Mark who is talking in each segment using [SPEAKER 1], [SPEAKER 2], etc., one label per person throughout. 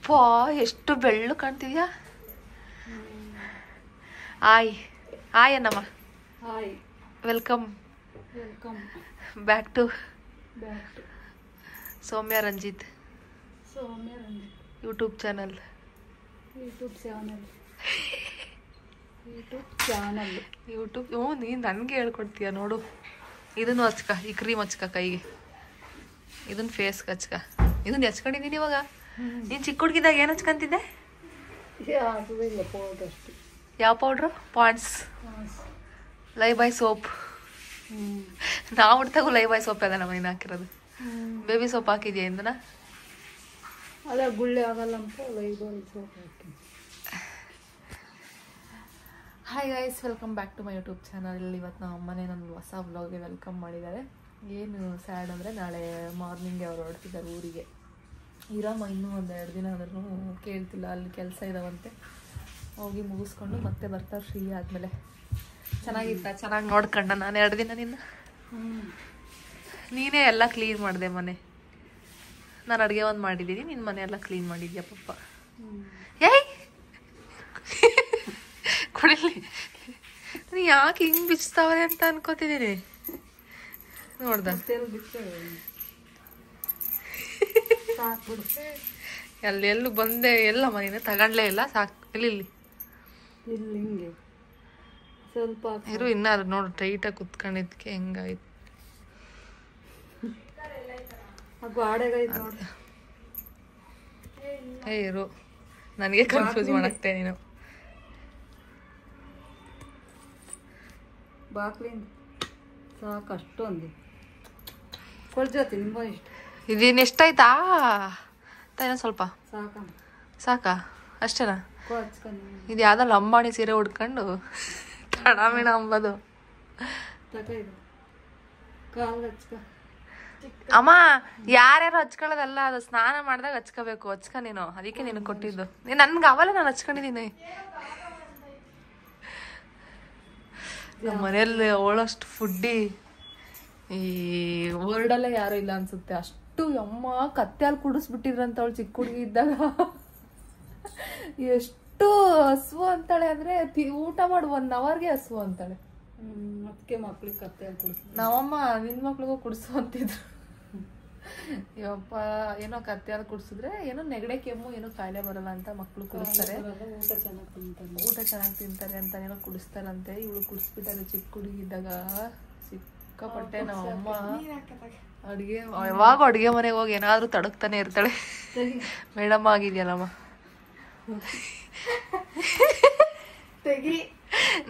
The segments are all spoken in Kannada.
[SPEAKER 1] ಪಾ ಎಷ್ಟು ಬೆಳ್ಳು ಕಾಣ್ತಿದ್ಯಾ. ಆಯ್ ಆಯ್ ಅನ್ನಮ್ಮ. Welcome back to Soumya Ranjith YouTube channel. YouTube ನೀನು ನನಗೆ ಹೇಳ್ಕೊಡ್ತೀಯ ನೋಡು. ಇದನ್ನು ಹಚ್ಕ, ಈ ಕ್ರೀಮ್ ಹಚ್ಕ ಕೈಗೆ, ಇದನ್ನ ಫೇಸ್ಗೆ ಹಚ್ಕ. ಇದನ್ನ ಹಚ್ಕೊಂಡಿದ್ದೀನಿ ಇವಾಗ. ನೀನು ಚಿಕ್ಕ ಹುಡುಗಿದಾಗ ಏನು ಹಚ್ಕೊಂತಿದ್ದೆ? ಯಾವ ಪೌಡ್ರು? ಪಾಂಡ್ಸ್ ಲೈವ್ ಬಾಯ್ ಸೋಪ್. ನಾವು ಹುಡ್ತಾಗೂ ಲೈವ್ ಬಾಯ್ ಸೋಪ್ ಅದ ನಮ್ಮ ಇನ್ನು ಹಾಕಿರೋದು. ಬೇಬಿ ಸೋಪ್ ಹಾಕಿದ್ಯಾ ಇಂದನ?
[SPEAKER 2] ಅದೇ ಗುಳ್ಳೆ ಆಗಲ್ಲ ಅಂತ ಲೈವ್ ಬಾಯ್ ಸೋಪ್ ಹಾಕಿ.
[SPEAKER 1] Hi guys, welcome back to my YouTube channel. ಇವತ್ತು ನಮ್ಮ ಅಮ್ಮನೇ ನನ್ನ ಹೊಸ ವ್ಲಾಗ್ಗೆ ವೆಲ್ಕಮ್ ಮಾಡಿದ್ದಾರೆ. ಏನು ಸ್ಯಾಡ್ ಅಂದರೆ ನಾಳೆ ಮಾರ್ನಿಂಗ್ಗೆ ಅವ್ರು ಹೊರಡ್ತಿದ್ದಾರೆ ಊರಿಗೆ. ಇರಮ್ಮ ಇನ್ನೂ ಒಂದು 2 ದಿನ ಆದ್ರೂ ಕೇಳ್ತಿಲ್ಲ, ಅಲ್ಲಿ ಕೆಲಸ ಇದಾವಂತೆ. ಹೋಗಿ ಮುಗಿಸ್ಕೊಂಡು ಮತ್ತೆ ಬರ್ತಾರೆ ಫ್ರೀ ಆದಮೇಲೆ. ಚೆನ್ನಾಗಿತ್ತ? ಚೆನ್ನಾಗಿ ನೋಡ್ಕೊಂಡ ನಾನು 2 ದಿನ ನಿನ್ನ. ನೀನೇ ಎಲ್ಲ ಕ್ಲೀನ್ ಮಾಡಿದೆ ಮನೆ. ನಾನು ಅಡುಗೆ ಒಂದು ಮಾಡಿದ್ದೀನಿ, ನಿನ್ನ ಮನೆ ಎಲ್ಲ ಕ್ಲೀನ್ ಮಾಡಿದ್ಯಾ ಪಪ್ಪ. ಏಯ್ ಕೊಡಿಲಿ, ನೀ ಯಾಕೆ ಹಿಂಗೆ ಬಿಚ್ತಾವೆ ಅಂತ ಅನ್ಕೋತಿದ್ದೀನಿ. ನೋಡ್ದ ಎಲ್ಲೆಲ್ಲೂ ಬಂದೆ, ಎಲ್ಲ ಮನೇನ ತಗೊಂಡ್ಲೇ ಇಲ್ಲ. ಸಾಕು ಇಲ್ಲಿ
[SPEAKER 2] ಹಿಂಗೆ ಸ್ವಲ್ಪ
[SPEAKER 1] ಇರು. ಇನ್ನಾದ್ರು ನೋಡು ಟೈಟಾಗಿ ಕುತ್ಕೊಂಡಿದ್ಕೆ ಹೆಂಗಾಯ್ತು. ಏ ಇರು, ನನಗೆ ಕನ್ಫ್ಯೂಸ್ ಮಾಡತ್ತೆ ನೀನು.
[SPEAKER 2] ಬಾಕ್ಲಿಂದ ಸಾಕು ಅಷ್ಟೊಂದು ಕೊಳ್ಜಾತಿ ನಿಮ್ಮ ಇಷ್ಟ.
[SPEAKER 1] ಇದೇನು ಎಷ್ಟಾಯ್ತಾ ತಾನೇ? ಸ್ವಲ್ಪ
[SPEAKER 2] ಸಾಕಮ್ಮ.
[SPEAKER 1] ಸಾಕಾ? ಅಷ್ಟೇನಾ?
[SPEAKER 2] ಕೊಚ್ಕೊಂಡು
[SPEAKER 1] ಇದು ಯಾವ್ದೋ ಲಂಬಾಣಿ ಸೀರೆ ಉಡ್ಕೊಂಡು ತಡಾಮಿಣ ಅಂಬೋದು.
[SPEAKER 2] ತಗೈದು ಕಾಲು ಹಚ್ಕ.
[SPEAKER 1] ಅಮ್ಮ ಯಾರ್ಯಾರು ಹಚ್ಕೊಳ್ಳೋದಲ್ಲ, ಅದು ಸ್ನಾನ ಮಾಡಿದಾಗ ಹಚ್ಕೋಬೇಕು. ಹಚ್ಕ ನೀನು, ಅದಕ್ಕೆ ನೀನು ಕೊಟ್ಟಿದ್ದು. ನನ್ಗೆ ಅವಲ್ಲ, ನಾನು ಹಚ್ಕೊಂಡಿದ್ದೀನಿ. ನಮ್ಮ ಮನೆಯಲ್ಲಿ ಅವಳಷ್ಟು ಫುಡ್ಡಿ ಈ ವರ್ಲ್ಡಲ್ಲೇ ಯಾರು ಇಲ್ಲ ಅನ್ಸುತ್ತೆ. ಅಷ್ಟು ಅಮ್ಮ ಕತ್ತೆ ಹಾಲು ಕುಡಿಸ್ಬಿಟ್ಟಿದ್ರಂತ ಅವಳು ಚಿಕ್ಕ ಹುಡುಗಿ ಇದ್ದಾಗ. ಎಷ್ಟು ಹಸುವು ಅಂತಾಳೆ ಅಂದ್ರೆ ಊಟ ಮಾಡಿ 1 ಅವರ್ಗೆ ಹಸುವು ಅಂತಾಳೆ.
[SPEAKER 2] ಅದಕ್ಕೆ ಮಕ್ಳಿಗೆ ಕತ್ತೆ ಹಾಲು ಕುಡಿಸ್.
[SPEAKER 1] ನಾವಮ್ಮ ನಿನ್ ಮಕ್ಳಿಗೂ ಕುಡಿಸು ಅಂತಿದ್ರು. ಇವಪ್ಪ ಏನೋ ಕತ್ತೆ ಹಾಲು ಕುಡಿಸಿದ್ರೆ ಏನೋ ನೆಗಡೆ ಕೆಮ್ಮು ಏನೋ ಕಾಯಿಲೆ ಬರಲ್ಲ ಅಂತ ಮಕ್ಳು ಕುಡಿಸ್ತಾರೆ. ಊಟ ಚೆನ್ನಾಗಿ ತಿಂತಾರೆ ಅಂತ ಏನೋ ಕುಡಿಸ್ತಾರಂತೆ. ಇವಳು ಕುಡಿಸ್ಬಿಟ್ಟಾರೆ ಚಿಕ್ಕ ಹುಡುಗಿದ್ದಾಗ ಸಿಕ್ಕಾಪಟ್ಟೆ. ನಮ್ಮಮ್ಮ ಅಡುಗೆ ಯಾವಾಗ ಅಡುಗೆ ಮನೆಗೆ ಹೋಗಿ ಏನಾದ್ರು ತಡಕ್ತಾನೆ ಇರ್ತಾಳೆ. ಮೇಡಮ್ ಆಗಿದ್ಯಲ್ಲಮ್ಮ.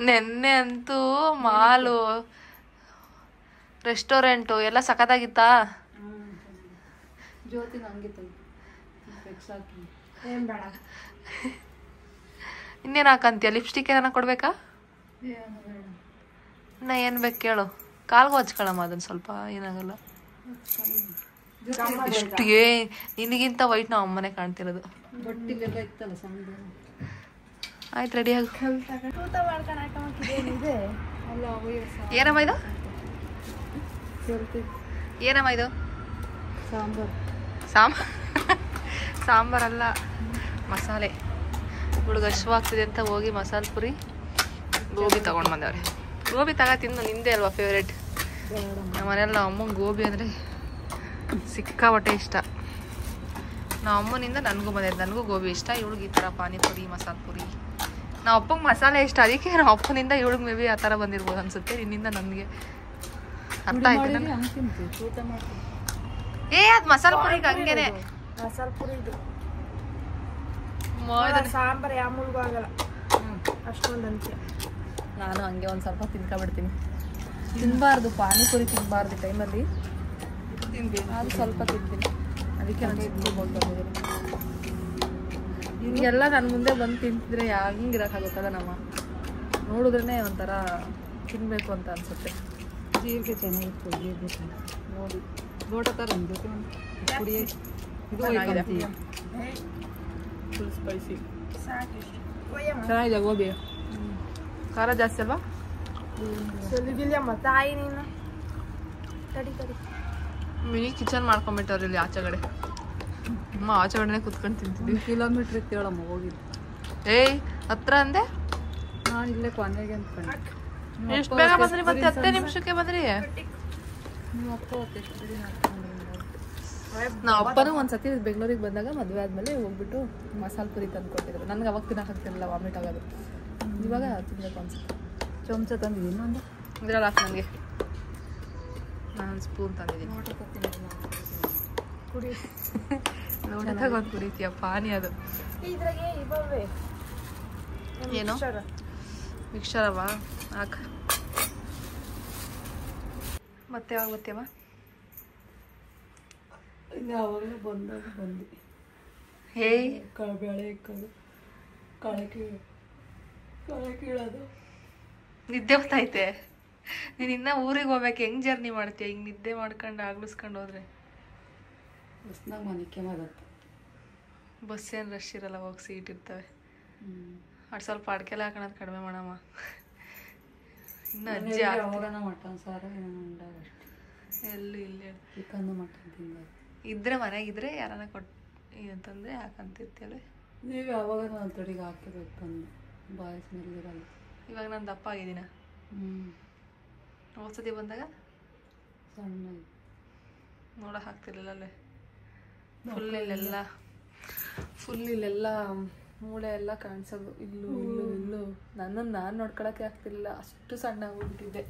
[SPEAKER 1] ನೆನ್ನೆ ಅಂತೂ ಮಾಲು ರೆಸ್ಟೋರೆಂಟು ಎಲ್ಲ ಸಖತ್ತಾಗಿತ್ತಾ?
[SPEAKER 2] ಜ್ಯೋತಿ ನಂಗೆ
[SPEAKER 1] ಇನ್ನೇನು ಹಾಕಂತೀಯ? ಲಿಪ್ಸ್ಟಿಕ್ ಏನಾರ ಕೊಡ್ಬೇಕಾ? ನಾ ಏನು ಬೇಕು ಕೇಳು. ಕಾಲ್ಗೂ ಹಚ್ಕೊಳಮ್ಮ ಅದನ್ನ ಸ್ವಲ್ಪ, ಏನಾಗಲ್ಲ. ಎಷ್ಟು ನಿನಗಿಂತ ವೈಟ್ ನಾವು ಅಮ್ಮನೆ ಕಾಣ್ತಿರೋದು. ಆಯ್ತು, ರೆಡಿ ಆಗ. ಏನಮ್ಮ ಇದು? ಏನಮ್ಮ ಇದು? ಸಾಂಬಾರಲ್ಲ, ಮಸಾಲೆ. ಹುಡುಗ ಹಶ್ವಾಗ್ತಿದೆ ಅಂತ ಹೋಗಿ ಮಸಾಲೆ ಪುರಿ ಗೋಬಿ ತಗೊಂಡು ಬಂದವ್ರೆ. ಗೋಬಿ ತಿನ್ನು, ನಿಂದೆ ಅಲ್ವಾ ಫೇವ್ರೇಟ್. ನಮ್ಮ ಮನೆಯಲ್ಲಿ ನಮ್ಮ ಅಮ್ಮಂಗೆ ಗೋಬಿ ಅಂದರೆ ಸಿಕ್ಕಾಪಟ್ಟೆ ಇಷ್ಟ. ನಮ್ಮ ಅಮ್ಮನಿಂದ ನನಗೂ ಬಂದಿದ್ದು, ನನಗೂ ಗೋಬಿ ಇಷ್ಟ. ಇವಳಿಗೆ ಈ ಥರ ಪಾನಿಪುರಿ ಮಸಾಲೆ ಪುರಿ. ನಮ್ಮ ಅಪ್ಪಂಗೆ ಮಸಾಲೆ ಇಷ್ಟ, ಅದಕ್ಕೆ ನಮ್ಮ ಅಪ್ಪನಿಂದ ಇವಳಿಗೆ ಮೇ ಬಿ ಆ ಥರ ಬಂದಿರ್ಬೋದು ಅನ್ಸುತ್ತೆ. ನಿನ್ನಿಂದ ನನಗೆ ಅರ್ಥ ಆಯ್ತು. ಅದು ಮಸಾಲೆ ಪುರಿಗೆ ಹಂಗೇನೆ.
[SPEAKER 2] ಮಸಾಲೆ ಪುರಿ ಇದು
[SPEAKER 1] ಸಾಂಬಾರು ಯಾಮೂಲ್ಗೂ ಆಗಲ್ಲ ಅಷ್ಟೊಂದು ಅಂತೆ. ನಾನು ಹಂಗೆ ಒಂದು ಸ್ವಲ್ಪ ತಿನ್ಕೊಬಿಡ್ತೀನಿ. ತಿನ್ನಬಾರ್ದು, ಪಾನಿಪುರಿ ತಿನ್ನಬಾರ್ದು ಟೈಮಲ್ಲಿ. ಅದು ಸ್ವಲ್ಪ ತಿಂತೀನಿ, ಅದಕ್ಕೆ ನಾನು ತಿನ್ಬೋದು. ಹಿಂಗೆಲ್ಲ ನನ್ನ ಮುಂದೆ ಬಂದು ತಿಂತಿದ್ರೆ ಹೆಂಗಿರೋಕ್ಕಾಗುತ್ತಲ್ಲ ನಮ್ಮ. ನೋಡಿದ್ರೇ ಒಂಥರ ತಿನ್ನಬೇಕು ಅಂತ ಅನಿಸುತ್ತೆ.
[SPEAKER 2] ಜೀರಿಗೆ ಚೆನ್ನಾಗಿತ್ತು, ಜೀರಿಗೆ ನೋಡಿ ಗೋಟ ಥರ ಜೊತೆ ಪುಡಿ ಇದು
[SPEAKER 1] ಫುಲ್ ಸ್ಪೈಸಿ ಚೆನ್ನಾಗಿದೆ ಗೋಬಿ. ಖಾರ ಜಾಸ್ತಿ ಅಲ್ವಾ?
[SPEAKER 2] ತಾಯಿ ನೀನು
[SPEAKER 1] ಮಿನಿ ಕಿಚನ್ ಮಾಡ್ಕೊಂಡ್ಬಿಟ್ಟವ್ರಿ ಇಲ್ಲಿ ಆಚೆಗಡೆ. ಅಮ್ಮ ಆಚೆ ಕಡೆನೇ ಕುತ್ಕೊಂಡು ತಿಂತಿದ್ವಿ.
[SPEAKER 2] ಕಿಲೋಮೀಟ್ರ್ ಇತ್ತೇಳಮ್ಮ ಹೋಗಿದ್ದು.
[SPEAKER 1] ಏಯ್ ಹತ್ರ ಅಂದೆ,
[SPEAKER 2] ನಾನು ಇಲ್ಲೇ ಕೊನೆಗೆ ಅಂದ್ಕೊಂಡೆ.
[SPEAKER 1] ಎಷ್ಟು ಬೇಗ ಬಂದ್ರಿ? ಮತ್ತೆ 10 ನಿಮಿಷಕ್ಕೆ ಬಂದ್ರಿ.
[SPEAKER 2] ನಿಮ್ಮ ಅಪ್ಪ ಹೊತ್ತು ಎಷ್ಟು ದಿನ ಹಾಕ್ಕೊಂಡ್ರೆ
[SPEAKER 1] ನಾವು ಅಪ್ಪನೂ ಒಂದ್ಸತಿ ಬೆಂಗಳೂರಿಗೆ ಬಂದಾಗ ಮದುವೆ ಆದ್ಮೇಲೆ ಹೋಗ್ಬಿಟ್ಟು ಮಸಾಲೆ ಪುರಿ ತಂದು ಕೊಟ್ಟಿದ್ರು. ನನಗೆ ಅವಾಗ ತಿನ್ನೋಕ್ಕಾಗ್ತಿರಲಿಲ್ಲ, ವಾಮಿಟ್ ಆಗೋದು. ಇವಾಗ ತಿನ್ಬೇಕು ಅನ್ಸುತ್ತೆ.
[SPEAKER 2] ಚಮಚ ತಂದಿದ್ದೀನಿ ಇನ್ನೊಂದು.
[SPEAKER 1] ಇದ್ರಲ್ಲಿ ಹಾಕಿ ನನಗೆ. ನಾನು ಸ್ಪೂನ್ ತಂದಿದ್ದೀನಿ.
[SPEAKER 2] ಕುಡಿ
[SPEAKER 1] ನೋಡಿದಾಗ ಒಂದು ಕುಡಿತೀಯ ಪಾನಿ ಅದು.
[SPEAKER 2] ಇದ್ರಾಗೆ ಇವೆ
[SPEAKER 1] ಏನು ಮಿಕ್ಸ್ಚರ್ ಅವ ಹಾಕ. ಮತ್ತೆ ಯಾವಾಗ ಬರ್ತೀಯಮ್ಮ?
[SPEAKER 2] ಯಾವಾಗಲೂ ಬಂದಾಗ ಬಂದು
[SPEAKER 1] ಹೇಯ್
[SPEAKER 2] ಬೆಳೆ ಕಳೆ ಕೀಳೋದು.
[SPEAKER 1] ನಿದ್ದೆ ಬರ್ತೈತೆ. ನೀನು ಇನ್ನ ಊರಿಗೆ ಹೋಗ್ಬೇಕು, ಹೆಂಗ್ ಜರ್ನಿ ಮಾಡ್ತೀಯ? ಹಿಂಗೆ ನಿದ್ದೆ ಮಾಡ್ಕೊಂಡು ಆಗ್ಲಿಸ್ಕೊಂಡು ಹೋದ್ರೆ
[SPEAKER 2] ಬಸ್ನಾಗ ಮನೆಕ್ಕೆ ಮಾಡತ್ತೆ.
[SPEAKER 1] ಬಸ್ ಏನು ರಶ್ ಇರಲ್ಲ, ಹೋಗಿ ಸೀಟ್ ಇರ್ತವೆ. ಅದು ಸ್ವಲ್ಪ ಅಡ್ಕೆಲ್ಲ ಹಾಕೋದು ಕಡಿಮೆ ಮಾಡಮ್ಮ. ಇನ್ನು ಅಜ್ಜಿ
[SPEAKER 2] ಯಾವಾಗನ ಮಟನ್ ಸಾರು ಉಂಡಾಗ ಅಷ್ಟೇ.
[SPEAKER 1] ಎಲ್ಲೂ ಇಲ್ಲಿ
[SPEAKER 2] ಚಿಕನ್ ಮಟನ್ ತಿಂದಾಗ
[SPEAKER 1] ಇದ್ರೆ ಮನೆಗಿದ್ರೆ ಯಾರನ್ನ ಅಂತಂದ್ರೆ ಯಾಕಂತಿರ್ತೇವೆ.
[SPEAKER 2] ನೀವು ಯಾವಾಗ ನಾನು ತೊಡಿಗೆ ಹಾಕಿಬೇಕು ತಂದು ಬಾಯಿ ಸ್ಮೆಲ್ ಇರಲ್ಲ.
[SPEAKER 1] ಇವಾಗ ನಾನು ದಪ್ಪ ಆಗಿದ್ದೀನ. ಹೋದ್ಸತಿ ಬಂದಾಗ
[SPEAKER 2] ಸಣ್ಣ
[SPEAKER 1] ನೋಡೋಕೆ ಆಗ್ತಿರ್ಲಿಲ್ಲ ಅಲ್ಲೇ. ಫುಲ್ ಇಲ್ಲೆಲ್ಲ ಮೂಳೆ ಎಲ್ಲ ಕಾಣಿಸೋದು. ಇಲ್ಲೂ ನನ್ನನ್ನು ನಾನು ನೋಡ್ಕೊಳಕ್ಕೆ ಆಗ್ತಿರ್ಲಿಲ್ಲ, ಅಷ್ಟು ಸಣ್ಣ ಹೋಗ್ಬಿಟ್ಟಿದ್ದೆ.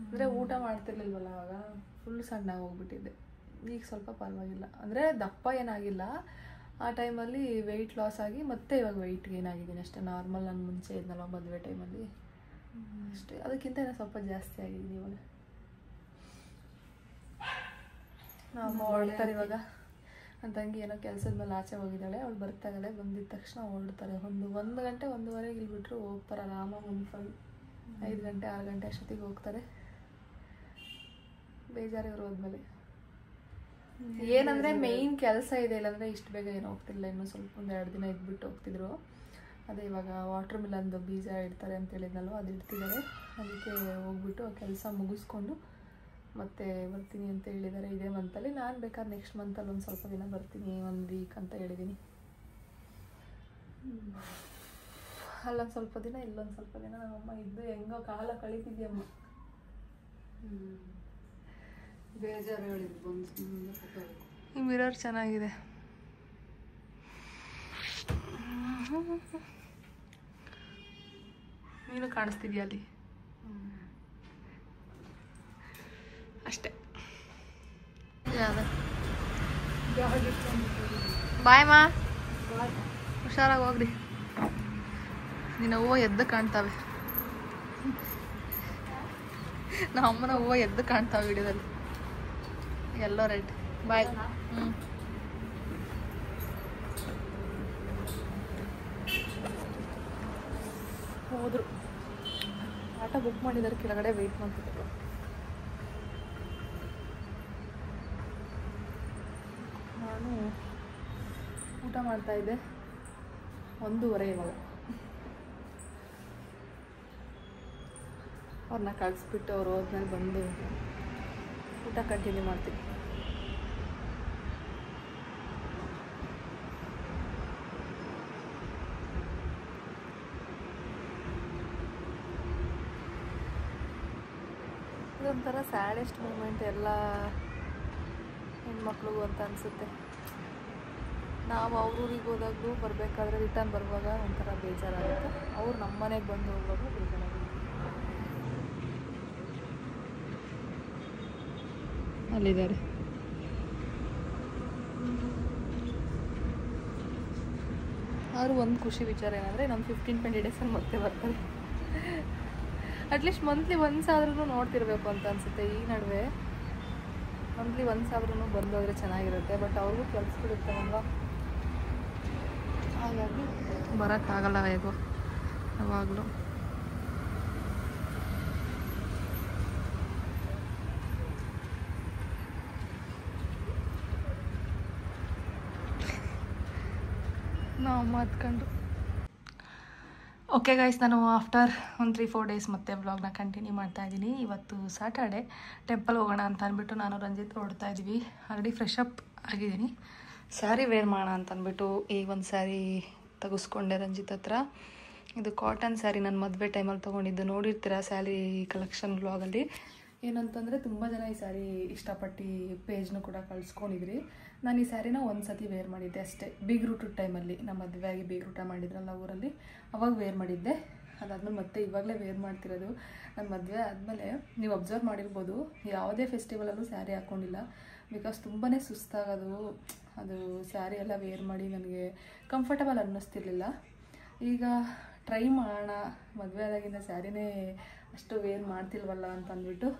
[SPEAKER 1] ಅಂದರೆ ಊಟ ಮಾಡ್ತಿರ್ಲಿಲ್ವಲ್ಲ ಅವಾಗ, ಫುಲ್ ಸಣ್ಣ ಹೋಗ್ಬಿಟ್ಟಿದ್ದೆ. ಈಗ ಸ್ವಲ್ಪ ಪರವಾಗಿಲ್ಲ, ಅಂದರೆ ದಪ್ಪ ಏನಾಗಿಲ್ಲ. ಆ ಟೈಮಲ್ಲಿ ವೆಯ್ಟ್ ಲಾಸ್ ಆಗಿ ಮತ್ತೆ ಇವಾಗ ವೆಯ್ಟ್ ಗೇನ್ ಆಗಿದ್ದೀನಿ ಅಷ್ಟೇ. ನಾರ್ಮಲ್ ನಾನು ಮುಂಚೆ ಇದ್ನಲ್ಲ ಮದುವೆ ಟೈಮಲ್ಲಿ ಅಷ್ಟೇ, ಅದಕ್ಕಿಂತ ಏನೋ ಸ್ವಲ್ಪ ಜಾಸ್ತಿ ಆಗಿದ್ದೀನಿ ಇವಾಗ. ನಮ್ಮ ಹೊರಡ್ತಾರೆ ಇವಾಗ. ನನ್ನ ತಂಗಿ ಏನೋ ಕೆಲಸದ ಮೇಲೆ ಆಚೆ ಹೋಗಿದ್ದಾಳೆ, ಅವಳು ಬರ್ತಾಗಳೆ. ಬಂದಿದ್ದ ತಕ್ಷಣ ಹೊರಡ್ತಾರೆ. ಒಂದು ಗಂಟೆ 1:15 ಇಲ್ಲಿ ಬಿಟ್ಟರು ಹೋಗ್ತಾರೆ ಆರಾಮ. ಮುನ್ಫಾಗಿ 5 ಗಂಟೆ 6 ಗಂಟೆ ಅಷ್ಟೊತ್ತಿಗೆ ಹೋಗ್ತಾರೆ. ಬೇಜಾರು ಇವರು ಹೋದ್ಮೇಲೆ. ಏನಂದರೆ ಮೇಯ್ನ್ ಕೆಲಸ ಇದೆ, ಇಲ್ಲಾಂದರೆ ಇಷ್ಟು ಬೇಗ ಏನು ಹೋಗ್ತಿಲ್ಲ. ಇನ್ನೂ ಸ್ವಲ್ಪ 1-2 ದಿನ ಇದ್ಬಿಟ್ಟು ಹೋಗ್ತಿದ್ರು. ಅದೇ ಇವಾಗ ವಾಟರ್ ಮಿಲನ್ದು ಬೀಜ ಇಡ್ತಾರೆ ಅಂತ ಹೇಳಿದ್ನಲ್ವ, ಅದು ಇಡ್ತಿದ್ದಾರೆ. ಅದಕ್ಕೆ ಹೋಗ್ಬಿಟ್ಟು ಕೆಲಸ ಮುಗಿಸ್ಕೊಂಡು ಮತ್ತೆ ಬರ್ತೀನಿ ಅಂತ ಹೇಳಿದ್ದಾರೆ ಇದೇ ಮಂತಲ್ಲಿ. ನಾನು ಬೇಕಾದ್ರೆ ನೆಕ್ಸ್ಟ್ ಮಂತಲ್ಲಿ ಒಂದು ಸ್ವಲ್ಪ ದಿನ ಬರ್ತೀನಿ, 1 ವೀಕ್ ಅಂತ ಹೇಳಿದ್ದೀನಿ. ಅಲ್ಲೊಂದು ಸ್ವಲ್ಪ ದಿನ ಇಲ್ಲೊಂದು ಸ್ವಲ್ಪ ದಿನ ನಮ್ಮಮ್ಮ ಇದ್ದು ಹೆಂಗೋ ಕಾಲ ಕಳೀತಿದ್ಯಮ್ಮ.
[SPEAKER 2] ಬೇಜಾರು ಹೇಳಿದ್ದು ಬಂದು.
[SPEAKER 1] ಈ ಮಿರರ್ ಚೆನ್ನಾಗಿದೆ. ನೀನು ಕಾಣಿಸ್ತಿದ್ಯಾ ಅಲ್ಲಿ ಅಷ್ಟೇ. ಬಾಯ್ ಮಾ, ಹುಷಾರಾಗಿ ಹೋಗ್ರಿ. ನಿನ್ನ ಹೂವು ಎದ್ದು ಕಾಣ್ತಾವೆ, ನಮ್ಮ ಅಮ್ಮನ ಹೂವು ಎದ್ದು ಕಾಣ್ತಾವೆ ವಿಡಿಯೋದಲ್ಲಿ. ಎಲ್ಲೋ ರೆಡ್. ಬಾಯ್. ಹೋದ್ರು. ಆಟೋ ಬುಕ್ ಮಾಡಿದ್ದಾರೆ, ಕೆಳಗಡೆ ವೆಯ್ಟ್ ಮಾಡ್ತಿದ್ರು. ನಾನು ಊಟ ಮಾಡ್ತಾಯಿದ್ದೆ. 1:15 ಇವಾಗ. ಅವ್ರನ್ನ ಕಳಿಸ್ಬಿಟ್ಟು ಅವ್ರು ಹೋದ್ಮೇಲೆ ಬಂದು ಊಟ ಕಂಟಿನ್ಯೂ ಮಾಡ್ತೀನಿ. ಇದೊಂಥರ ಸ್ಯಾಡೆಸ್ಟ್ ಮೂಮೆಂಟ್ ಎಲ್ಲ ಹೆಣ್ಮಕ್ಳಿಗೂ ಅಂತ ಅನಿಸುತ್ತೆ. ನಾವು ಅವ್ರ ಊರಿಗೆ ಹೋದಾಗಲೂ ಬರಬೇಕಾದ್ರೆ ರಿಟರ್ನ್ ಬರುವಾಗ ಒಂಥರ ಬೇಜಾರಾಗುತ್ತೆ. ಅವ್ರು ನಮ್ಮ ಮನೆಗೆ ಬಂದು ಹೋಗುವಾಗ ಬೇಜಾರಾಗುತ್ತೆ. ಅಲ್ಲಿದ್ದಾರೆ. ಆದರೂ ಒಂದು ಖುಷಿ ವಿಚಾರ ಏನಂದರೆ ನಮ್ಮ 15-20 ಡೇಸಲ್ಲಿ ಮತ್ತೆ ಬರ್ತಾರೆ. ಅಟ್ಲೀಸ್ಟ್ ಮಂತ್ಲಿ ಒನ್ಸ್ ಆದ್ರೂ ನೋಡ್ತಿರ್ಬೇಕು ಅಂತ ಅನಿಸುತ್ತೆ. ಈ ನಡುವೆ ಮಂತ್ಲಿ ಒನ್ಸ್ ಆದ್ರೂ ಬಂದೋದ್ರೆ ಚೆನ್ನಾಗಿರುತ್ತೆ. ಬಟ್ ಅವ್ರಿಗೂ ಕೆಲಸಗಳಿರ್ತಾವಲ್ವ, ಹಾಗಾಗಿ ಬರೋಕ್ಕಾಗಲ್ಲ ಹೇಗೋ ಯಾವಾಗಲೂ. ನಾವು ಮಾತ್ಕೊಂಡು ಓಕೆ ಗೈಸ್, ನಾನು ಆಫ್ಟರ್ ಒಂದು 3-4 ಡೇಸ್ ಮತ್ತೆ ವ್ಲಾಗ್ನ ಕಂಟಿನ್ಯೂ ಮಾಡ್ತಾ ಇದ್ದೀನಿ. ಇವತ್ತು ಸ್ಯಾಟರ್ಡೆ, ಟೆಂಪಲ್ ಹೋಗೋಣ ಅಂತ ಅಂದ್ಬಿಟ್ಟು ನಾನು ರಂಜಿತ್ ಹೊರಡ್ತಾ ಇದ್ದೀವಿ. ಆಲ್ರೆಡಿ ಫ್ರೆಶ್ ಅಪ್ ಆಗಿದ್ದೀನಿ. ಸ್ಯಾರಿ ವೇರ್ ಮಾಡೋಣ ಅಂತ ಅಂದ್ಬಿಟ್ಟು ಈಗ ಒಂದು ಸ್ಯಾರಿ ತೆಗೆಸ್ಕೊಂಡೆ ರಂಜಿತ್ ಹತ್ರ. ಇದು ಕಾಟನ್ ಸ್ಯಾರಿ ನನ್ನ ಮದುವೆ ಟೈಮಲ್ಲಿ ತೊಗೊಂಡಿದ್ದು, ನೋಡಿರ್ತೀರ ಸ್ಯಾರಿ ಕಲೆಕ್ಷನ್ ವ್ಲಾಗಲ್ಲಿ. ಏನಂತಂದರೆ ತುಂಬ ಜನ ಈ ಸ್ಯಾರಿ ಇಷ್ಟಪಟ್ಟು ಪೇಜ್ನು ಕೂಡ ಕಳಿಸ್ಕೊಂಡಿದ್ರಿ. ನಾನು ಈ ಸ್ಯಾರಿನ ಒಂದು ಸತಿ ವೇರ್ ಮಾಡಿದ್ದೆ ಅಷ್ಟೇ, ಬಿಗ್ ರೂಟ್ ಟೈಮಲ್ಲಿ. ನಮ್ಮ ಮದುವೆ ಆಗಿ ಬಿಗ್ ರೂಟ ಮಾಡಿದ್ರಲ್ಲ ಊರಲ್ಲಿ, ಅವಾಗ ವೇರ್ ಮಾಡಿದ್ದೆ. ಅದಾದ್ಮೇಲೆ ಮತ್ತೆ ಇವಾಗಲೇ ವೇರ್ ಮಾಡ್ತಿರೋದು. ನನ್ನ ಮದುವೆ ಆದಮೇಲೆ ನೀವು ಅಬ್ಸರ್ವ್ ಮಾಡಿರ್ಬೋದು, ಯಾವುದೇ ಫೆಸ್ಟಿವಲಲ್ಲೂ ಸ್ಯಾರಿ ಹಾಕ್ಕೊಂಡಿಲ್ಲ. ಬಿಕಾಸ್ ತುಂಬಾ ಸುಸ್ತಾಗೋದು, ಅದು ಸ್ಯಾರಿ ಎಲ್ಲ ವೇರ್ ಮಾಡಿ ನನಗೆ ಕಂಫರ್ಟಬಲ್ ಅನ್ನಿಸ್ತಿರ್ಲಿಲ್ಲ. ಈಗ ಟ್ರೈ ಮಾಡೋಣ, ಮದುವೆ ಆದಾಗಿಂದ ಸ್ಯಾರಿನೇ ಅಷ್ಟು ವೇರ್ ಮಾಡ್ತಿಲ್ವಲ್ಲ ಅಂತ ಅಂದ್ಬಿಟ್ಟು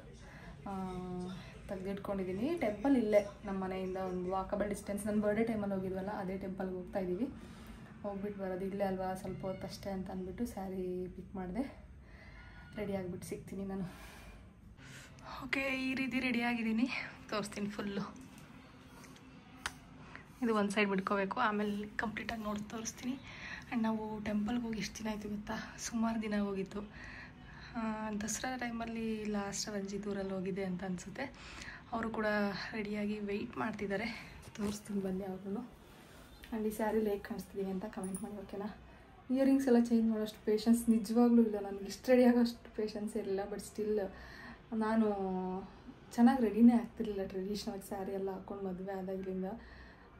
[SPEAKER 1] ತೆಗೆದಿಟ್ಕೊಂಡಿದ್ದೀನಿ. ಟೆಂಪಲ್ ಇಲ್ಲೇ ನಮ್ಮ ಮನೆಯಿಂದ ಒಂದು ವಾಕಬಲ್ ಡಿಸ್ಟೆನ್ಸ್. ನನ್ನ ಬರ್ಡೇ ಟೈಮಲ್ಲಿ ಹೋಗಿದ್ವಲ್ಲ ಅದೇ ಟೆಂಪಲ್ಗೆ ಹೋಗ್ತಾಯಿದ್ದೀವಿ. ಹೋಗ್ಬಿಟ್ಟು ಬರೋದು ಇಲ್ಲೇ ಅಲ್ವಾ, ಸ್ವಲ್ಪ ಹೊತ್ತು ಅಷ್ಟೇ ಅಂತ ಅಂದ್ಬಿಟ್ಟು ಸ್ಯಾರಿ ಪಿಕ್ ಮಾಡಿದೆ. ರೆಡಿ ಆಗಿಬಿಟ್ಟು ಸಿಗ್ತೀನಿ ನಾನು. ಓಕೆ, ಈ ರೀತಿ ರೆಡಿಯಾಗಿದ್ದೀನಿ, ತೋರಿಸ್ತೀನಿ ಫುಲ್ಲು. ಇದು ಒಂದು ಸೈಡ್ ಬಿಡ್ಕೋಬೇಕು, ಆಮೇಲೆ ಕಂಪ್ಲೀಟಾಗಿ ನೋಡಿ ತೋರಿಸ್ತೀನಿ. ಆ್ಯಂಡ್ ನಾವು ಟೆಂಪಲ್ಗೆ ಹೋಗಿ ಎಷ್ಟು ದಿನ ಆಯಿತು ಗೊತ್ತಾ, ಸುಮಾರು ದಿನ ಹೋಗಿದ್ದು. ದಸರಾ ಟೈಮಲ್ಲಿ ಲಾಸ್ಟ್ ರಂಜಿತೂರಲ್ಲಿ ಹೋಗಿದ್ದೆ ಅಂತ ಅನಿಸುತ್ತೆ. ಅವರು ಕೂಡ ರೆಡಿಯಾಗಿ ವೆಯ್ಟ್ ಮಾಡ್ತಿದ್ದಾರೆ, ತೋರಿಸ್ತೀನಿ ಬನ್ನಿ ಅವ್ರನ್ನು. ಆ್ಯಂಡ್ ಈ ಸ್ಯಾರಿ ಹೇಗೆ ಕಾಣಿಸ್ತಿದ್ದೀನಿ ಅಂತ ಕಮೆಂಟ್ ಮಾಡಿ, ಓಕೆನಾ. ಇಯರಿಂಗ್ಸ್ ಎಲ್ಲ ಚೇಂಜ್ ಮಾಡೋಷ್ಟು ಪೇಷನ್ಸ್ ನಿಜವಾಗ್ಲೂ ಇಲ್ಲ ನನಗೆ. ಇಷ್ಟು ರೆಡಿ ಆಗೋಷ್ಟು ಪೇಷನ್ಸ್ ಇರಲಿಲ್ಲ. ಬಟ್ ಸ್ಟಿಲ್ ನಾನು ಚೆನ್ನಾಗಿ ರೆಡಿನೇ ಆಗ್ತಿರ್ಲಿಲ್ಲ ಟ್ರೆಡಿಷ್ನಲ್ ಸ್ಯಾರಿ ಎಲ್ಲ ಹಾಕ್ಕೊಂಡು ಮದುವೆ ಆದಾಗಲಿಂದ.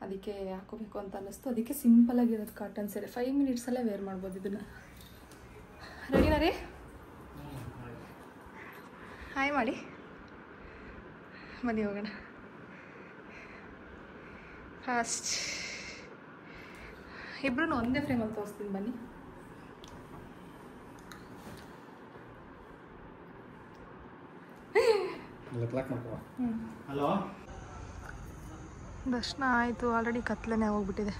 [SPEAKER 1] ಅದಕ್ಕೆ ಹಾಕೋಬೇಕು ಅಂತ ಅನ್ನಿಸ್ತು. ಅದಕ್ಕೆ ಸಿಂಪಲಾಗಿರೋದು ಕಾಟನ್ ಸ್ಯಾರಿ, 5 ಮಿನಿಟ್ಸಲ್ಲೇ ವೇರ್ ಮಾಡ್ಬೋದು ಇದನ್ನು. ರೆಡಿನಾ ರೀ? ಹಾಯ್ ಮಾಡಿ ಬನ್ನಿ ಹೋಗೋಣ. ಫಾಸ್ಟ್ ಇಬ್ರು ಒಂದೇ ಫ್ರೇಮಲ್ಲಿ ತೋರಿಸ್ತೀನಿ ಬನ್ನಿ.
[SPEAKER 3] ಹಲೋ,
[SPEAKER 1] ದರ್ಶನ ಆಯಿತು, ಆಲ್ರೆಡಿ ಕತ್ಲೆನೇ ಹೋಗ್ಬಿಟ್ಟಿದೆ.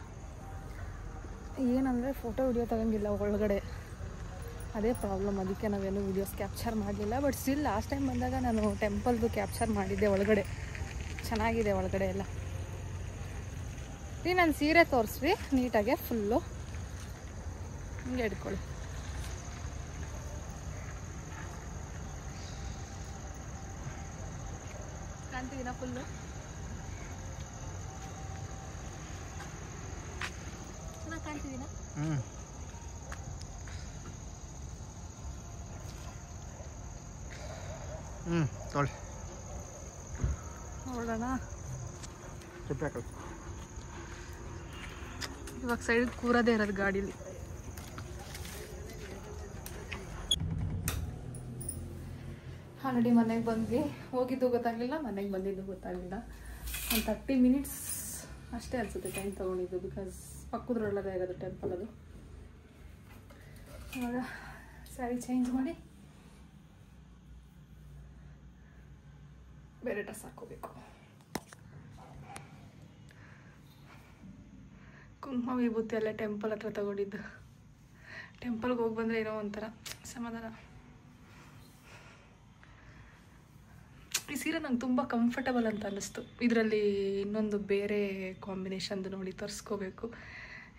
[SPEAKER 1] ಏನಂದರೆ ಫೋಟೋ ವಿಡಿಯೋ ತಗೊಂಗಿಲ್ಲ ಒಳಗಡೆ, ಅದೇ ಪ್ರಾಬ್ಲಮ್. ಅದಕ್ಕೆ ನಾವೇನು ವೀಡಿಯೋಸ್ ಕ್ಯಾಪ್ಚರ್ ಮಾಡಲಿಲ್ಲ. ಬಟ್ ಸ್ಟಿಲ್ ಲಾಸ್ಟ್ ಟೈಮ್ ಬಂದಾಗ ನಾನು ಟೆಂಪಲ್ದು ಕ್ಯಾಪ್ಚರ್ ಮಾಡಿದ್ದೆ ಒಳಗಡೆ. ಚೆನ್ನಾಗಿದೆ ಒಳಗಡೆ ಎಲ್ಲ. ರೀ ನಾನು ಸೀರೆ ತೋರಿಸ್ರಿ ನೀಟಾಗೆ ಫುಲ್ಲು, ಹಿಂಗೆ ಹಿಡ್ಕೊಳ್ಳಿ. ಕಾಣ್ತಿದ್ದೀನ ಫುಲ್ಲು? ಚೆನ್ನಾಗಿ ಕಾಣ್ತಿದ್ದೀನ?
[SPEAKER 3] ತೊಳಿ
[SPEAKER 1] ನೋಡೋಣ. ಇವಾಗ ಸೈಡ್ ಕೂರದೇ ಇರೋದು ಗಾಡೀಲಿ. ಆಲ್ರೆಡಿ ಮನೆಗೆ ಬಂದ್ವಿ. ಹೋಗಿದ್ದು ಗೊತ್ತಾಗಲಿಲ್ಲ, ಮನೆಗೆ ಬಂದಿದ್ದು ಗೊತ್ತಾಗಲಿಲ್ಲ. ಒಂದು 30 ಮಿನಿಟ್ಸ್ ಅಷ್ಟೇ ಅನಿಸುತ್ತೆ ಟೈಮ್ ತೊಗೊಂಡಿದ್ದು. ಬಿಕಾಸ್ ಪಕ್ಕದ್ರೊಳಗೆ ಇರೋದು ಟೆಂಪಲ್ ಅದು. ಇವಾಗ ಸ್ಯಾರಿ ಚೇಂಜ್ ಮಾಡಿ ಬೇರೆ ಡ್ರೆಸ್ ಹಾಕೋಬೇಕು. ಕುಂಕುಮ ವಿಭೂತಿ ಅಲ್ಲೇ ಟೆಂಪಲ್ ಹತ್ರ ತಗೊಂಡಿದ್ದು. ಟೆಂಪಲ್ಗೆ ಹೋಗಿ ಬಂದರೆ ಏನೋ ಒಂಥರ ಸಮಾಧಾನ. ಈ ಸೀರೆ ನಂಗೆ ತುಂಬ ಕಂಫರ್ಟಬಲ್ ಅಂತ ಅನ್ನಿಸ್ತು. ಇದರಲ್ಲಿ ಇನ್ನೊಂದು ಬೇರೆ ಕಾಂಬಿನೇಷನ್ದು ನೋಡಿ ತರಿಸ್ಕೋಬೇಕು.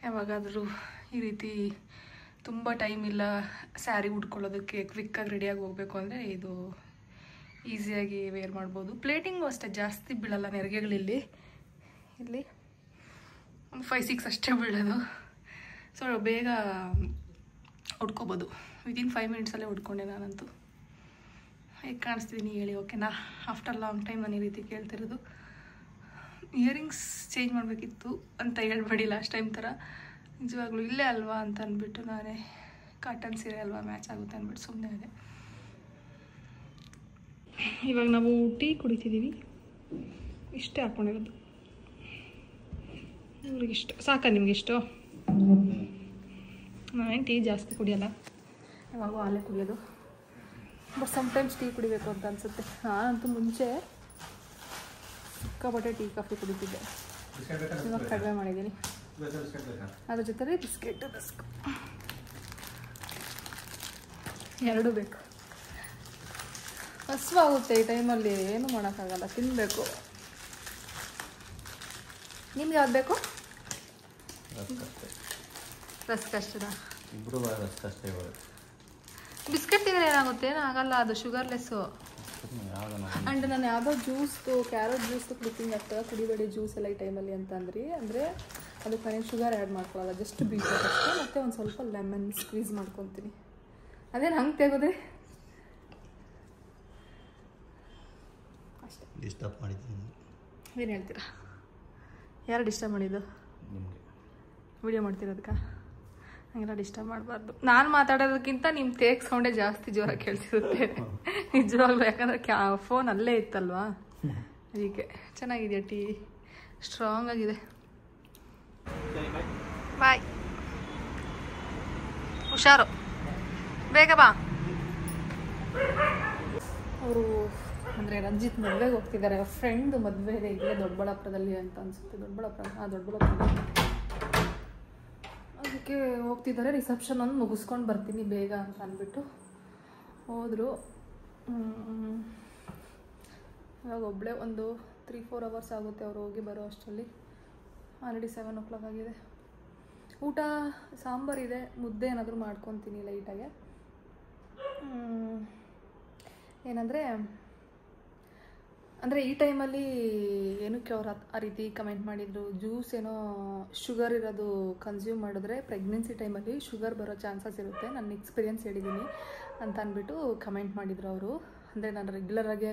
[SPEAKER 1] ಯಾವಾಗಾದರೂ ಈ ರೀತಿ ತುಂಬ ಟೈಮ್ ಇಲ್ಲ ಸ್ಯಾರಿ ಉಟ್ಕೊಳ್ಳೋದಕ್ಕೆ, ಕ್ವಿಕ್ಕಾಗಿ ರೆಡಿಯಾಗಿ ಹೋಗಬೇಕು ಅಂದರೆ ಇದು ಈಸಿಯಾಗಿ ವೇರ್ ಮಾಡ್ಬೋದು. ಪ್ಲೇಟಿಂಗು ಅಷ್ಟೇ ಜಾಸ್ತಿ ಬೀಳಲ್ಲ ನೆರಿಗೆಗಳಿಲ್ಲಿ. ಇಲ್ಲಿ ಒಂದು 5-6 ಅಷ್ಟೇ ಬೀಳೋದು. ಸೊ ಬೇಗ ಉಟ್ಕೋಬೋದು. ವಿದಿನ್ 5 ಮಿನಿಟ್ಸಲ್ಲೇ ಉಟ್ಕೊಂಡೆ ನಾನಂತೂ. ಹೇಗೆ ಕಾಣಿಸ್ತಿದ್ದೀನಿ ಹೇಳಿ, ಓಕೆನಾ? ಆಫ್ಟರ್ ಲಾಂಗ್ ಟೈಮ್ ನಾನು ಈ ರೀತಿ ಕೇಳ್ತಿರೋದು. ಇಯರಿಂಗ್ಸ್ ಚೇಂಜ್ ಮಾಡಬೇಕಿತ್ತು ಅಂತ ಹೇಳ್ಬೇಡಿ ಲಾಸ್ಟ್ ಟೈಮ್ ಥರ. ನಿಜವಾಗ್ಲೂ ಇಲ್ಲೇ ಅಲ್ವಾ ಅಂತ ಅಂದ್ಬಿಟ್ಟು ನಾನೇ ಕಾಟನ್ ಸೀರೆ ಅಲ್ವಾ ಮ್ಯಾಚ್ ಆಗುತ್ತೆ ಅಂದ್ಬಿಟ್ಟು ಸುಮ್ಮನೆ ಅದೇ. ಇವಾಗ ನಾವು ಟೀ ಕುಡಿತಿದ್ದೀವಿ. ಇಷ್ಟೇ ಹಾಕ್ಕೊಂಡಿರೋದು. ಇವ್ರಿಗಿಷ್ಟ ಸಾಕಾ? ನಿಮಗಿಷ್ಟು? ನಾನೇನು ಟೀ ಜಾಸ್ತಿ ಕುಡಿಯೋಲ್ಲ, ಯಾವಾಗೂ ಹಾಲೇ ಕುಡಿಯೋದು. ಬಟ್ ಸಮ್ಟೈಮ್ಸ್ ಟೀ ಕುಡಿಬೇಕು ಅಂತ ಅನಿಸುತ್ತೆ. ನಾನಂತೂ ಮುಂಚೆ ಸಿಕ್ಕಾಪಟ್ಟೆ ಟೀ ಕಾಫಿ ಕುಡಿತಿದ್ದೆ. ಇವಾಗ ಕಡಿಮೆ ಮಾಡಿದ್ದೀನಿ. ಅದ್ರ ಜೊತೆ ಬಿಸ್ಕೆಟ್ ಎರಡೂ ಬೇಕು. ಹಸುವಾಗುತ್ತೆ ಈ ಟೈಮಲ್ಲಿ, ಏನು ಮಾಡೋಕ್ಕಾಗಲ್ಲ, ತಿನ್ನಬೇಕು. ನಿಮ್ಗೆ ಯಾವ್ದು ಬೇಕು? ರಸ್ಕ್ ಅಷ್ಟೇನಾ? ಬಿಸ್ಕೆಟ್ ತಿಂದರೆ ಏನಾಗುತ್ತೆ? ಏನೂ ಆಗಲ್ಲ, ಅದು ಶುಗರ್ಲೆಸ್ಸು. ಆ್ಯಂಡ್ ನಾನು ಯಾವುದೋ ಜ್ಯೂಸ್ದು ಕ್ಯಾರೆಟ್ ಜ್ಯೂಸ್ದು ಕ್ಲಿಪ್ಪಿಂಗ್ ಆಗ್ತದೆ, ಕುಡಿಬೇಡಿ ಜ್ಯೂಸ್ ಎಲ್ಲ ಈ ಟೈಮಲ್ಲಿ ಅಂತಂದ್ರಿ. ಅಂದರೆ ಅದಕ್ಕೆ ನಾನೇನು ಶುಗರ್ ಆ್ಯಡ್ ಮಾಡ್ಕೊಳ್ಳಲ್ಲ, ಜಸ್ಟ್ ಬೀಟ್ರೂಟ್ ಅಷ್ಟೇ, ಮತ್ತು ಒಂದು ಸ್ವಲ್ಪ ಲೆಮನ್ ಸ್ಕ್ವೀಸ್ ಮಾಡ್ಕೊತೀನಿ. ಅದೇನು ಹಂಗೆ ತೆಗೆದ್ರೆ ಅಷ್ಟೇ.
[SPEAKER 3] ಡಿಸ್ಟರ್ಬ್ ಮಾಡಿದ್ದೀನಿ.
[SPEAKER 1] ಏನು ಹೇಳ್ತೀರಾ? ಯಾರು ಡಿಸ್ಟರ್ಬ್ ಮಾಡಿದ್ದು? ವಿಡಿಯೋ ಮಾಡ್ತಿರೋದಕ್ಕೆ ಹಂಗೆಲ್ಲ ಡಿಸ್ಟರ್ಬ್ ಮಾಡಬಾರ್ದು. ನಾನು ಮಾತಾಡೋದಕ್ಕಿಂತ ನಿಮ್ಮ ಟೇಕ್ ಸೌಂಡೇ ಜಾಸ್ತಿ ಜೋರಾಗಿ ಕೇಳಿಸಿರುತ್ತೆ ನಿಜವಾಗ್ಲೂ. ಯಾಕಂದರೆ ಫೋನ್ ಅಲ್ಲೇ ಇತ್ತಲ್ವಾ, ಅದಕ್ಕೆ. ಚೆನ್ನಾಗಿದೆಯಾ ಟೀ? ಸ್ಟ್ರಾಂಗ್ ಆಗಿದೆ. ಬಾಯ್, ಹುಷಾರು, ಬೇಗ ಬಾ. ಅವರು ಅಂದರೆ ರಂಜಿತ್ ಮದುವೆಗೆ ಹೋಗ್ತಿದ್ದಾರೆ, ಫ್ರೆಂಡ್ ಮದುವೆ ಇದೆ ಇಲ್ಲೇ ದೊಡ್ಡಬಳ್ಳಾಪುರದಲ್ಲಿ ಅಂತ ಅನಿಸುತ್ತೆ. ದೊಡ್ಡಬಳ್ಳಾಪುರದಲ್ಲಿ ಅದಕ್ಕೆ ಹೋಗ್ತಿದ್ದಾರೆ. ರಿಸೆಪ್ಷನ್ ಒಂದು ಮುಗಿಸ್ಕೊಂಡು ಬರ್ತೀನಿ ಬೇಗ ಅಂತ ಅಂದ್ಬಿಟ್ಟು ಹೋದರು. ಇವಾಗ ಒಬ್ಬಳೇ ಒಂದು 3-4 ಅವರ್ಸ್ ಆಗುತ್ತೆ ಅವ್ರು ಹೋಗಿ ಬರೋ ಅಷ್ಟರಲ್ಲಿ. ಆಲ್ರೆಡಿ 7 o'clock ಆಗಿದೆ. ಊಟ ಸಾಂಬಾರಿದೆ, ಮುದ್ದೆ ಏನಾದರೂ ಮಾಡ್ಕೊತೀನಿ ಲೈಟಾಗೆ. ಅಂದರೆ ಈ ಟೈಮಲ್ಲಿ ಏನಕ್ಕೆ ಅವ್ರು ಆ ರೀತಿ ಕಮೆಂಟ್ ಮಾಡಿದರು, ಜ್ಯೂಸ್ ಏನೋ ಶುಗರ್ ಇರೋದು ಕನ್ಸ್ಯೂಮ್ ಮಾಡಿದ್ರೆ ಪ್ರೆಗ್ನೆನ್ಸಿ ಟೈಮಲ್ಲಿ ಶುಗರ್ ಬರೋ ಚಾನ್ಸಸ್ ಇರುತ್ತೆ, ನನ್ನ ಎಕ್ಸ್ಪೀರಿಯನ್ಸ್ ಹೇಳಿದ್ದೀನಿ ಅಂತ ಅಂದ್ಬಿಟ್ಟು ಕಮೆಂಟ್ ಮಾಡಿದರು ಅವರು. ಅಂದರೆ ನಾನು ರೆಗ್ಯುಲರಾಗಿ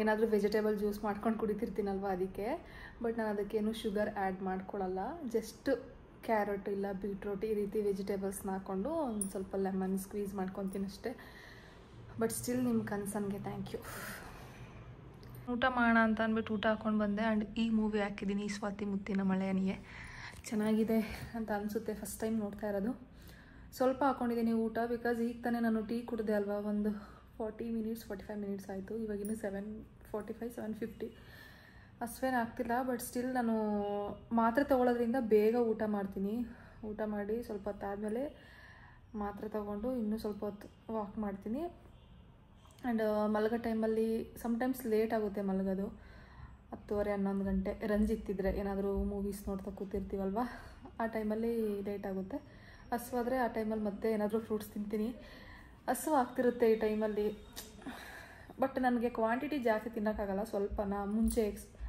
[SPEAKER 1] ಏನಾದರೂ ವೆಜಿಟೇಬಲ್ ಜ್ಯೂಸ್ ಮಾಡ್ಕೊಂಡು ಕುಡಿತಿರ್ತೀನಲ್ವ, ಅದಕ್ಕೆ. ಬಟ್ ನಾನು ಅದಕ್ಕೇನು ಶುಗರ್ ಆ್ಯಡ್ ಮಾಡ್ಕೊಳ್ಳಲ್ಲ, ಜಸ್ಟ್ ಕ್ಯಾರೆಟ್ ಇಲ್ಲ ಬೀಟ್ರೂಟ್ ಈ ರೀತಿ ವೆಜಿಟೇಬಲ್ಸ್ನ ಹಾಕ್ಕೊಂಡು ಒಂದು ಸ್ವಲ್ಪ ಲೆಮನ್ ಸ್ಕ್ವೀಸ್ ಮಾಡ್ಕೊತೀನಿ ಅಷ್ಟೇ. ಬಟ್ ಸ್ಟಿಲ್ ನಿಮ್ಮ ಕನ್ಸರ್ನ್ಗೆ ಥ್ಯಾಂಕ್ ಯು. ಊಟ ಮಾಡೋಣ ಅಂತ ಅಂದ್ಬಿಟ್ಟು ಊಟ ಹಾಕ್ಕೊಂಡು ಬಂದೆ. ಆ್ಯಂಡ್ ಈ ಮೂವಿ ಹಾಕಿದ್ದೀನಿ, ಈ ಸ್ವಾತಿ ಮುತ್ತಿನ ಮಳೆಯನಿಗೆ. ಚೆನ್ನಾಗಿದೆ ಅಂತ ಅನಿಸುತ್ತೆ, ಫಸ್ಟ್ ಟೈಮ್ ನೋಡ್ತಾ ಇರೋದು. ಸ್ವಲ್ಪ ಹಾಕ್ಕೊಂಡಿದ್ದೀನಿ ಊಟ, ಬಿಕಾಸ್ ಈಗ ತಾನೇ ನಾನು ಟೀ ಕುಡಿದೆ ಅಲ್ವಾ, ಒಂದು 45 ಮಿನಿಟ್ಸ್ ಆಯಿತು. ಇವಾಗಿನ್ನೂ 7:45 7:50 ಅಷ್ಟೇನು ಆಗ್ತಿಲ್ಲ. ಬಟ್ ಸ್ಟಿಲ್ ನಾನು ಮಾತ್ರೆ ತೊಗೊಳೋದ್ರಿಂದ ಬೇಗ ಊಟ ಮಾಡ್ತೀನಿ. ಊಟ ಮಾಡಿ ಸ್ವಲ್ಪ ಹೊತ್ತಾದಮೇಲೆ ಮಾತ್ರೆ ತೊಗೊಂಡು ಇನ್ನೂ ಸ್ವಲ್ಪ ಹೊತ್ತು ವಾಕ್ ಮಾಡ್ತೀನಿ. ಆ್ಯಂಡ್ ಮಲಗೋ ಟೈಮಲ್ಲಿ ಸಮ್ಟೈಮ್ಸ್ ಲೇಟ್ ಆಗುತ್ತೆ ಮಲಗೋದು, 10:30-11 ಗಂಟೆ. ರಂಜಿತ್ತಿದ್ರೆ ಏನಾದರೂ ಮೂವೀಸ್ ನೋಡ್ತಾ ಕೂತಿರ್ತೀವಲ್ವ, ಆ ಟೈಮಲ್ಲಿ ಲೇಟ್ ಆಗುತ್ತೆ. ಹಸುವಾದರೆ ಆ ಟೈಮಲ್ಲಿ ಮತ್ತೆ ಏನಾದರೂ ಫ್ರೂಟ್ಸ್ ತಿಂತೀನಿ. ಹಸು ಆಗ್ತಿರುತ್ತೆ ಈ ಟೈಮಲ್ಲಿ. ಬಟ್ ನನಗೆ ಕ್ವಾಂಟಿಟಿ ಜಾಸ್ತಿ ತಿನ್ನೋಕ್ಕಾಗಲ್ಲ, ಸ್ವಲ್ಪನ ಮುಂಚೆ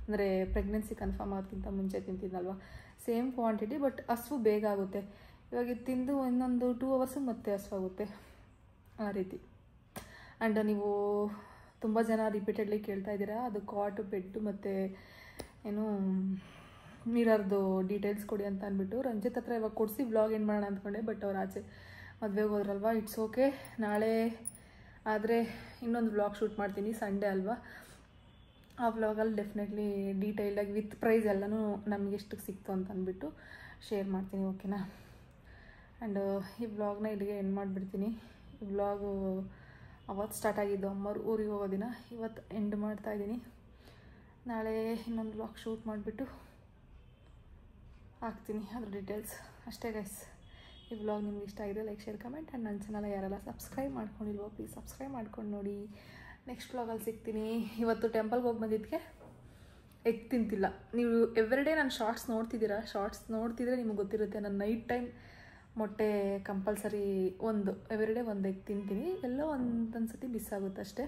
[SPEAKER 1] ಅಂದರೆ ಪ್ರೆಗ್ನೆನ್ಸಿ ಕನ್ಫರ್ಮ್ ಆಗೋದಕ್ಕಿಂತ ಮುಂಚೆ ತಿಂತಿದ್ದಲ್ವ, ಸೇಮ್ ಕ್ವಾಂಟಿಟಿ. ಬಟ್ ಹಸು ಬೇಗ ಆಗುತ್ತೆ. ಇವಾಗ ಇದು ತಿಂದು ಇನ್ನೊಂದು 2 ಅವರ್ಸು ಮತ್ತೆ ಹಸುವಾಗುತ್ತೆ, ಆ ರೀತಿ. ಆ್ಯಂಡ್ ನೀವು ತುಂಬ ಜನ ರಿಪೀಟೆಡ್ಲಿ ಕೇಳ್ತಾ ಇದ್ದೀರಾ, ಅದು ಕಾಟು ಬೆಡ್ಡು ಮತ್ತು ಏನು ಮಿರರ್ದು ಡೀಟೇಲ್ಸ್ ಕೊಡಿ ಅಂತ ಅಂದ್ಬಿಟ್ಟು. ರಂಜಿತ್ ಹತ್ರ ಇವಾಗ ಕೊಡಿಸಿ ವ್ಲಾಗ್ ಏನು ಮಾಡೋಣ ಅಂದ್ಕೊಂಡೆ, ಬಟ್ ಅವ್ರು ಆಚೆ ಮದುವೆಗೆ ಹೋದ್ರಲ್ವ. ಇಟ್ಸ್ ಓಕೆ, ನಾಳೆ ಆದರೆ ಇನ್ನೊಂದು ವ್ಲಾಗ್ ಶೂಟ್ ಮಾಡ್ತೀನಿ, ಸಂಡೇ ಅಲ್ವಾ. ಆ ವ್ಲಾಗಲ್ಲಿ ಡೆಫಿನೆಟ್ಲಿ ಡೀಟೇಲ್ಡಾಗಿ ವಿತ್ ಪ್ರೈಸ್ ಎಲ್ಲನೂ ನಮಗೆ ಎಷ್ಟಕ್ಕೆ ಸಿಕ್ತು ಅಂತ ಅಂದ್ಬಿಟ್ಟು ಶೇರ್ ಮಾಡ್ತೀನಿ, ಓಕೆನಾ. ಆ್ಯಂಡ್ ಈ ವ್ಲಾಗ್ನ ಇಲ್ಲಿಗೆ ಎಂಡ್ ಮಾಡಿಬಿಡ್ತೀನಿ. ಈ ವ್ಲಾಗು ಅವತ್ತು ಸ್ಟಾರ್ಟ್ ಆಗಿದ್ದು ಅಮ್ಮವ್ರು ಊರಿಗೆ ಹೋಗೋ ದಿನ, ಇವತ್ತು ಎಂಡ್ ಮಾಡ್ತಾಯಿದ್ದೀನಿ. ನಾಳೆ ಇನ್ನೊಂದು ವ್ಲಾಗ್ ಶೂಟ್ ಮಾಡಿಬಿಟ್ಟು ಹಾಕ್ತೀನಿ ಅದ್ರ ಡೀಟೇಲ್ಸ್ ಅಷ್ಟೇ ಗೈಸ್. ಈ ವ್ಲಾಗ್ ನಿಮ್ಗೆ ಇಷ್ಟ ಆಗಿದೆ, ಲೈಕ್ ಶೇರ್ ಕಮೆಂಟ್. ಆ್ಯಂಡ್ ನನ್ನ ಚಾನಲ್ ಯಾರೆಲ್ಲ ಸಬ್ಸ್ಕ್ರೈಬ್ ಮಾಡ್ಕೊಂಡಿಲ್ವೋ ಪ್ಲೀಸ್ ಸಬ್ಸ್ಕ್ರೈಬ್ ಮಾಡ್ಕೊಂಡು ನೋಡಿ. ನೆಕ್ಸ್ಟ್ ವ್ಲಾಗಲ್ಲಿ ಸಿಗ್ತೀನಿ. ಇವತ್ತು ಟೆಂಪಲ್ಗೆ ಹೋಗಿ ಬಂದಿದ್ದಕ್ಕೆ ಎಗ್ ತಿಂತಿಲ್ಲ. ನೀವು ಎವ್ರಿಡೇ ನಾನು ಶಾರ್ಟ್ಸ್ ನೋಡ್ತಿದ್ದೀರಾ, ಶಾರ್ಟ್ಸ್ ನೋಡ್ತಿದ್ರೆ ನಿಮಗೆ ಗೊತ್ತಿರುತ್ತೆ, ನಾನು ನೈಟ್ ಟೈಮ್ ಮೊಟ್ಟೆ ಕಂಪಲ್ಸರಿ ಎವ್ರಿಡೇ ಒಂದು ಎಗ್ ತಿಂತೀನಿ. ಎಲ್ಲೋ ಒಂದೊಂದು ಸತಿ ಮಿಸ್ ಆಗುತ್ತೆ ಅಷ್ಟೇ.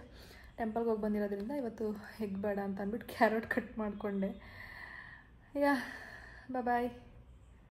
[SPEAKER 1] ಟೆಂಪಲ್ಗೆ ಹೋಗಿ ಬಂದಿರೋದ್ರಿಂದ ಇವತ್ತು ಎಗ್ ಬೇಡ ಅಂತ ಅಂದ್ಬಿಟ್ಟು ಕ್ಯಾರೆಟ್ ಕಟ್ ಮಾಡಿಕೊಂಡೆ. ಯಾ ಬಾಯ್.